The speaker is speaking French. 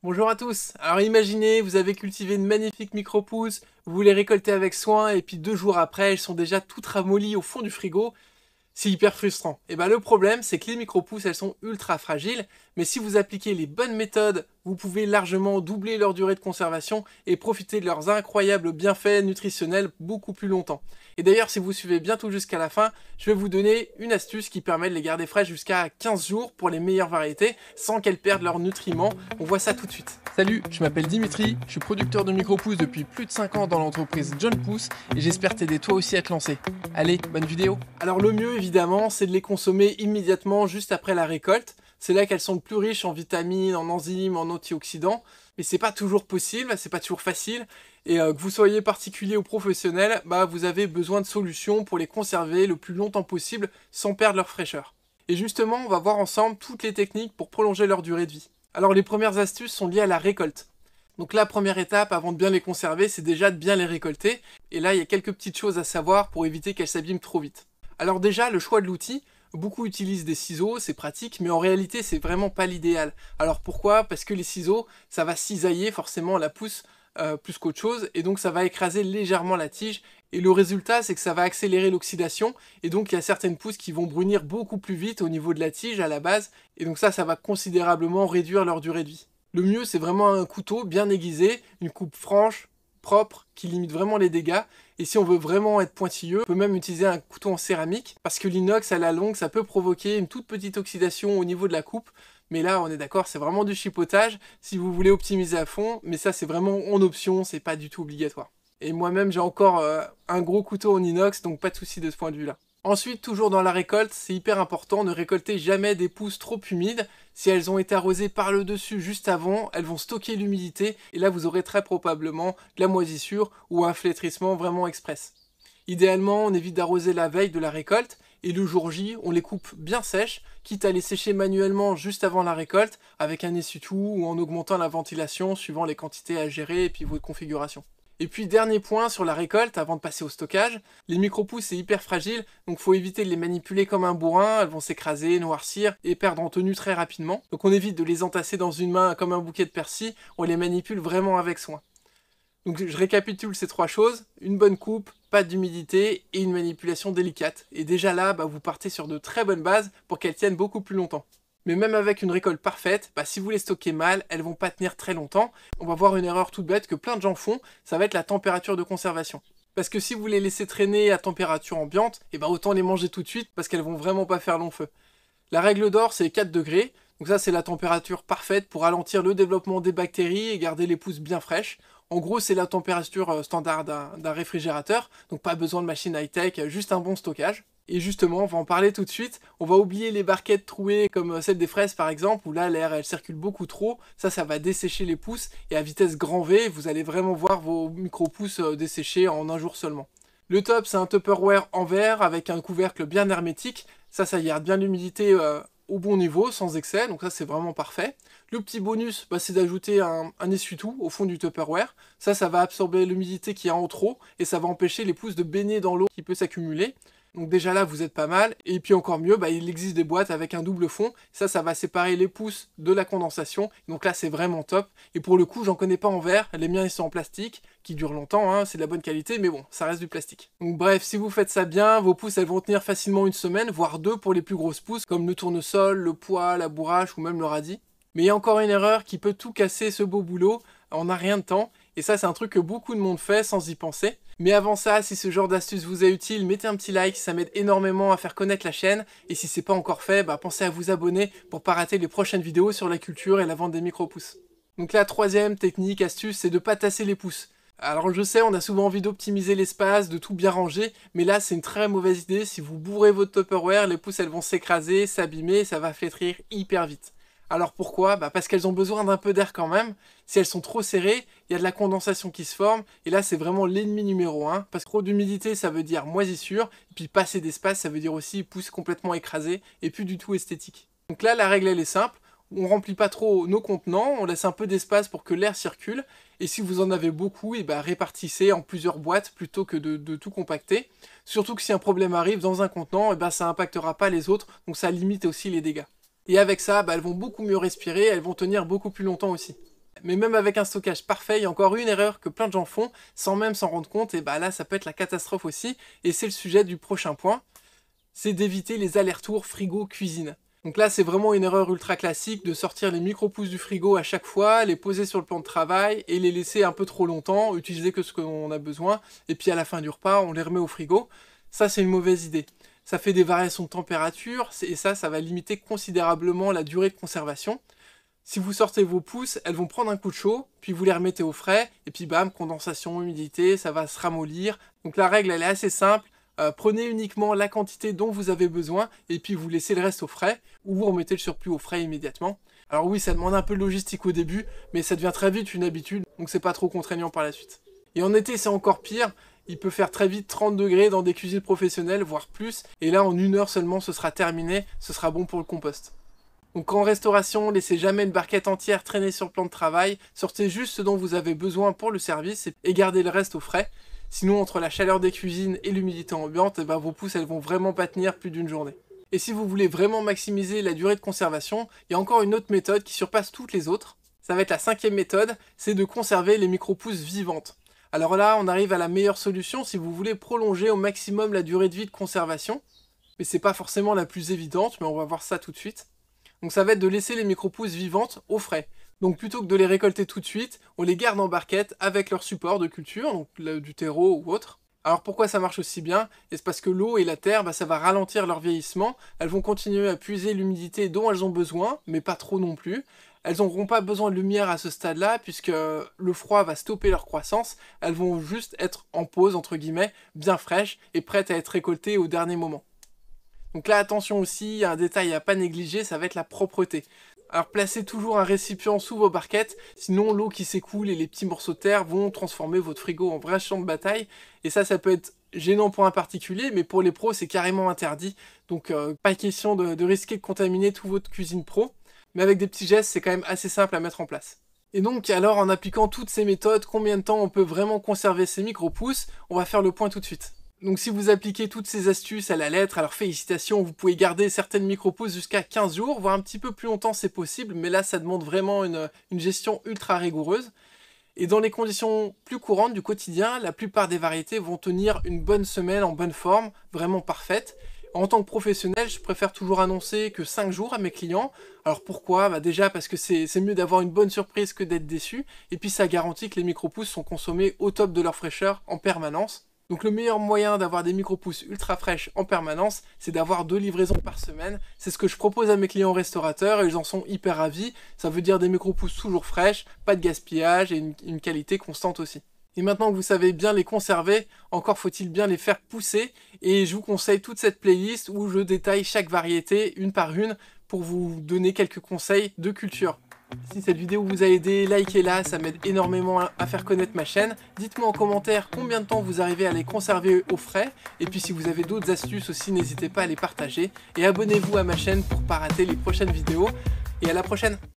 Bonjour à tous. Alors imaginez, vous avez cultivé une magnifique micro-pousses, vous les récoltez avec soin et puis 2 jours après, elles sont déjà toutes ramollies au fond du frigo. C'est hyper frustrant. Et ben le problème, c'est que les micro-pousses, elles sont ultra fragiles, mais si vous appliquez les bonnes méthodes, vous pouvez largement doubler leur durée de conservation et profiter de leurs incroyables bienfaits nutritionnels beaucoup plus longtemps. Et d'ailleurs, si vous suivez bien tout jusqu'à la fin, je vais vous donner une astuce qui permet de les garder fraîches jusqu'à 15 jours pour les meilleures variétés, sans qu'elles perdent leurs nutriments. On voit ça tout de suite. Salut, je m'appelle Dimitri, je suis producteur de micro-pousses depuis plus de 5 ans dans l'entreprise John Pousse et j'espère t'aider toi aussi à te lancer. Allez, bonne vidéo. Alors le mieux évidemment, c'est de les consommer immédiatement juste après la récolte. C'est là qu'elles sont le plus riches en vitamines, en enzymes, en antioxydants. Mais c'est pas toujours possible, c'est pas toujours facile. Et que vous soyez particulier ou professionnel, vous avez besoin de solutions pour les conserver le plus longtemps possible sans perdre leur fraîcheur. Et justement, on va voir ensemble toutes les techniques pour prolonger leur durée de vie. Alors les premières astuces sont liées à la récolte. Donc la première étape avant de bien les conserver, c'est déjà de bien les récolter. Et là, il y a quelques petites choses à savoir pour éviter qu'elles s'abîment trop vite. Alors déjà, le choix de l'outil. Beaucoup utilisent des ciseaux, c'est pratique, mais en réalité, c'est vraiment pas l'idéal. Alors pourquoi? Parce que les ciseaux, ça va cisailler forcément la pousse plus qu'autre chose, et donc ça va écraser légèrement la tige. Et le résultat, c'est que ça va accélérer l'oxydation, et donc il y a certaines pousses qui vont brunir beaucoup plus vite au niveau de la tige à la base, et donc ça va considérablement réduire leur durée de vie. Le mieux, c'est vraiment un couteau bien aiguisé, une coupe franche, propre, qui limite vraiment les dégâts. Et si on veut vraiment être pointilleux, on peut même utiliser un couteau en céramique, parce que l'inox à la longue, ça peut provoquer une toute petite oxydation au niveau de la coupe. Mais là, on est d'accord, c'est vraiment du chipotage si vous voulez optimiser à fond, mais ça c'est vraiment en option, c'est pas du tout obligatoire. Et moi-même, j'ai encore un gros couteau en inox, donc pas de souci de ce point de vue-là. Ensuite, toujours dans la récolte, c'est hyper important, ne récoltez jamais des pousses trop humides. Si elles ont été arrosées par le dessus juste avant, elles vont stocker l'humidité et là vous aurez très probablement de la moisissure ou un flétrissement vraiment express. Idéalement, on évite d'arroser la veille de la récolte et le jour J, on les coupe bien sèches, quitte à les sécher manuellement juste avant la récolte avec un essuie-tout ou en augmentant la ventilation suivant les quantités à gérer et puis votre configuration. Et puis dernier point sur la récolte, avant de passer au stockage, les micro-pousses c'est hyper fragile, donc faut éviter de les manipuler comme un bourrin, elles vont s'écraser, noircir et perdre en tenue très rapidement. Donc on évite de les entasser dans une main comme un bouquet de persil, on les manipule vraiment avec soin. Donc je récapitule ces trois choses, une bonne coupe, pas d'humidité et une manipulation délicate. Et déjà là, vous partez sur de très bonnes bases pour qu'elles tiennent beaucoup plus longtemps. Mais même avec une récolte parfaite, si vous les stockez mal, elles vont pas tenir très longtemps. On va voir une erreur toute bête que plein de gens font, ça va être la température de conservation. Parce que si vous les laissez traîner à température ambiante, autant les manger tout de suite parce qu'elles vont vraiment pas faire long feu. La règle d'or c'est 4 degrés, donc ça c'est la température parfaite pour ralentir le développement des bactéries et garder les pousses bien fraîches. En gros c'est la température standard d'un réfrigérateur, donc pas besoin de machine high-tech, juste un bon stockage. Et justement, on va en parler tout de suite. On va oublier les barquettes trouées comme celle des fraises par exemple, où là l'air elle circule beaucoup trop. Ça va dessécher les pousses et à vitesse grand V, vous allez vraiment voir vos micro-pousses dessécher en un jour seulement. Le top, c'est un Tupperware en verre avec un couvercle bien hermétique. Ça garde bien l'humidité au bon niveau, sans excès, donc ça c'est vraiment parfait. Le petit bonus, c'est d'ajouter un essuie-tout au fond du Tupperware. Ça va absorber l'humidité qu'il y a en trop et ça va empêcher les pousses de baigner dans l'eau qui peut s'accumuler. Donc déjà là, vous êtes pas mal. Et puis encore mieux, il existe des boîtes avec un double fond. Ça va séparer les pousses de la condensation. Donc là, c'est vraiment top. Et pour le coup, j'en connais pas en verre. Les miens, ils sont en plastique, qui durent longtemps, hein. C'est de la bonne qualité, mais bon, ça reste du plastique. Donc bref, si vous faites ça bien, vos pousses, elles vont tenir facilement une semaine, voire 2 pour les plus grosses pousses, comme le tournesol, le pois, la bourrache ou même le radis. Mais il y a encore une erreur qui peut tout casser ce beau boulot. On n'a rien de temps. Et ça, c'est un truc que beaucoup de monde fait sans y penser. Mais avant ça, si ce genre d'astuce vous est utile, mettez un petit like, ça m'aide énormément à faire connaître la chaîne. Et si c'est pas encore fait, pensez à vous abonner pour pas rater les prochaines vidéos sur la culture et la vente des micro-pousses. Donc la troisième technique, astuce, c'est de pas tasser les pousses. Alors je sais, on a souvent envie d'optimiser l'espace, de tout bien ranger, mais là c'est une très mauvaise idée. Si vous bourrez votre Tupperware, les pousses elles vont s'écraser, s'abîmer, ça va flétrir hyper vite. Alors pourquoi? Parce qu'elles ont besoin d'un peu d'air quand même. Si elles sont trop serrées, il y a de la condensation qui se forme, et là c'est vraiment l'ennemi numéro 1, parce que trop d'humidité ça veut dire moisissure, et puis passer d'espace ça veut dire aussi pousse complètement écrasée, et plus du tout esthétique. Donc là la règle elle est simple, on remplit pas trop nos contenants, on laisse un peu d'espace pour que l'air circule, et si vous en avez beaucoup, répartissez en plusieurs boîtes plutôt que de tout compacter. Surtout que si un problème arrive dans un contenant, ça impactera pas les autres, donc ça limite aussi les dégâts. Et avec ça, elles vont beaucoup mieux respirer, elles vont tenir beaucoup plus longtemps aussi. Mais même avec un stockage parfait, il y a encore une erreur que plein de gens font sans même s'en rendre compte, et bah là ça peut être la catastrophe aussi, et c'est le sujet du prochain point, c'est d'éviter les allers-retours frigo-cuisine. Donc là c'est vraiment une erreur ultra classique de sortir les micro-pousses du frigo à chaque fois, les poser sur le plan de travail et les laisser un peu trop longtemps, utiliser que ce qu'on a besoin, et puis à la fin du repas on les remet au frigo. Ça c'est une mauvaise idée. Ça fait des variations de température, et ça va limiter considérablement la durée de conservation. Si vous sortez vos pousses, elles vont prendre un coup de chaud, puis vous les remettez au frais, et puis bam, condensation, humidité, ça va se ramollir. Donc la règle, elle est assez simple. Prenez uniquement la quantité dont vous avez besoin, et puis vous laissez le reste au frais, ou vous remettez le surplus au frais immédiatement. Alors oui, ça demande un peu de logistique au début, mais ça devient très vite une habitude, donc c'est pas trop contraignant par la suite. Et en été, c'est encore pire. Il peut faire très vite 30 degrés dans des cuisines professionnelles, voire plus, et là en 1 heure seulement ce sera terminé, ce sera bon pour le compost. Donc en restauration, laissez jamais une barquette entière traîner sur le plan de travail, sortez juste ce dont vous avez besoin pour le service et gardez le reste au frais. Sinon, entre la chaleur des cuisines et l'humidité ambiante, vos pousses elles vont vraiment pas tenir plus d'une journée. Et si vous voulez vraiment maximiser la durée de conservation, il y a encore une autre méthode qui surpasse toutes les autres. Ça va être la 5e méthode, c'est de conserver les micro-pousses vivantes. Alors là, on arrive à la meilleure solution si vous voulez prolonger au maximum la durée de vie de conservation. Mais c'est pas forcément la plus évidente, mais on va voir ça tout de suite. Donc ça va être de laisser les micro-pousses vivantes au frais. Donc plutôt que de les récolter tout de suite, on les garde en barquette avec leur support de culture, donc du terreau ou autre. Alors pourquoi ça marche aussi bien? C'est parce que l'eau et la terre, ça va ralentir leur vieillissement. Elles vont continuer à puiser l'humidité dont elles ont besoin, mais pas trop non plus. Elles n'auront pas besoin de lumière à ce stade-là, puisque le froid va stopper leur croissance. Elles vont juste être en pause, entre guillemets, bien fraîches et prêtes à être récoltées au dernier moment. Donc là, attention aussi, il y a un détail à pas négliger, ça va être la propreté. Alors placez toujours un récipient sous vos barquettes, sinon l'eau qui s'écoule et les petits morceaux de terre vont transformer votre frigo en vrai champ de bataille. Et ça peut être gênant pour un particulier, mais pour les pros c'est carrément interdit. Donc pas question de risquer de contaminer toute votre cuisine pro. Mais avec des petits gestes, c'est quand même assez simple à mettre en place. Et donc alors en appliquant toutes ces méthodes, combien de temps on peut vraiment conserver ces micro-pousses? On va faire le point tout de suite. Donc si vous appliquez toutes ces astuces à la lettre, alors félicitations, vous pouvez garder certaines micro-pousses jusqu'à 15 jours, voire un petit peu plus longtemps c'est possible, mais là ça demande vraiment une gestion ultra rigoureuse. Et dans les conditions plus courantes du quotidien, la plupart des variétés vont tenir une bonne semaine en bonne forme, vraiment parfaite. En tant que professionnel, je préfère toujours annoncer que 5 jours à mes clients. Alors pourquoi? Déjà parce que c'est mieux d'avoir une bonne surprise que d'être déçu, et puis ça garantit que les micro-pousses sont consommées au top de leur fraîcheur en permanence. Donc le meilleur moyen d'avoir des micro-pousses ultra fraîches en permanence, c'est d'avoir 2 livraisons par semaine. C'est ce que je propose à mes clients restaurateurs et ils en sont hyper ravis. Ça veut dire des micro-pousses toujours fraîches, pas de gaspillage et une qualité constante aussi. Et maintenant que vous savez bien les conserver, encore faut-il bien les faire pousser. Et je vous conseille toute cette playlist où je détaille chaque variété une par une pour vous donner quelques conseils de culture. Si cette vidéo vous a aidé, likez-la, ça m'aide énormément à faire connaître ma chaîne. Dites-moi en commentaire combien de temps vous arrivez à les conserver au frais. Et puis si vous avez d'autres astuces aussi, n'hésitez pas à les partager. Et abonnez-vous à ma chaîne pour ne pas rater les prochaines vidéos. Et à la prochaine!